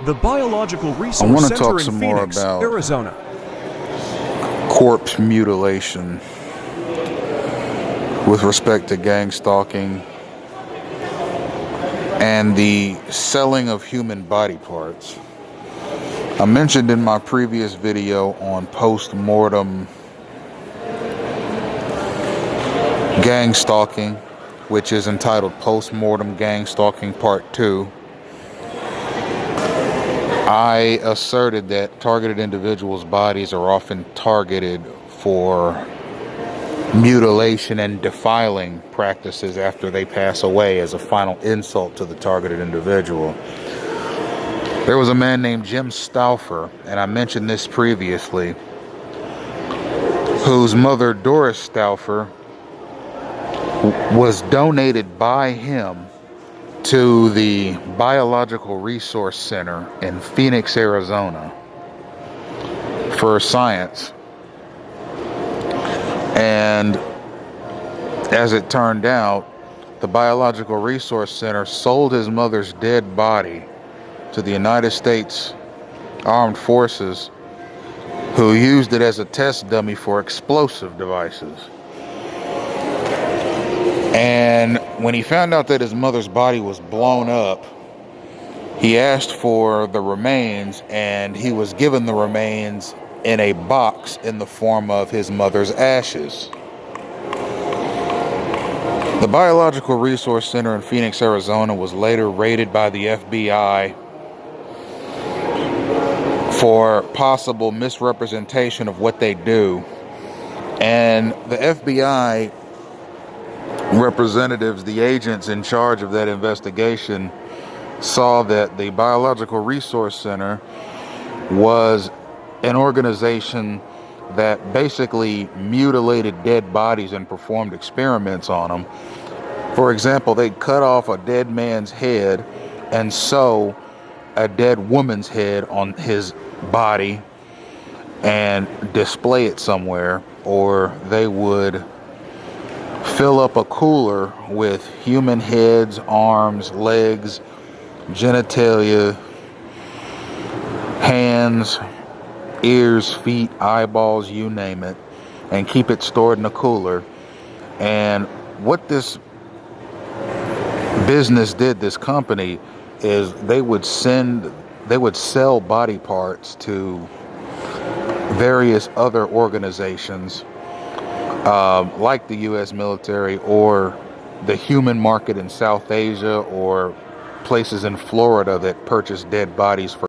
The Biological Resource Center in Phoenix, about Arizona. corpse mutilation with respect to gang stalking and the selling of human body parts. I mentioned in my previous video on post-mortem gang stalking, which is entitled Post-Mortem Gang Stalking Part 2, I asserted that targeted individuals' bodies are often targeted for mutilation and defiling practices after they pass away as a final insult to the targeted individual. There was a man named Jim Stauffer, and I mentioned this previously, whose mother, Doris Stauffer, was donated by him to the Biological Resource Center in Phoenix, Arizona for science. And as it turned out, the Biological Resource Center sold his mother's dead body to the United States Armed Forces, who used it as a test dummy for explosive devices. And when he found out that his mother's body was blown up, he asked for the remains, and he was given the remains in a box in the form of his mother's ashes. The Biological Resource Center in Phoenix, Arizona was later raided by the FBI for possible misrepresentation of what they do. And the FBI representatives, the agents in charge of that investigation, saw that the Biological Resource Center was an organization that basically mutilated dead bodies and performed experiments on them. For example, they'd cut off a dead man's head and sew a dead woman's head on his body and display it somewhere, or they would fill up a cooler with human heads, arms, legs, genitalia, hands, ears, feet, eyeballs, you name it, and keep it stored in a cooler. And what this business did, this company, is they would sell body parts to various other organizations, like the U.S. military or the human market in South Asia or places in Florida that purchase dead bodies for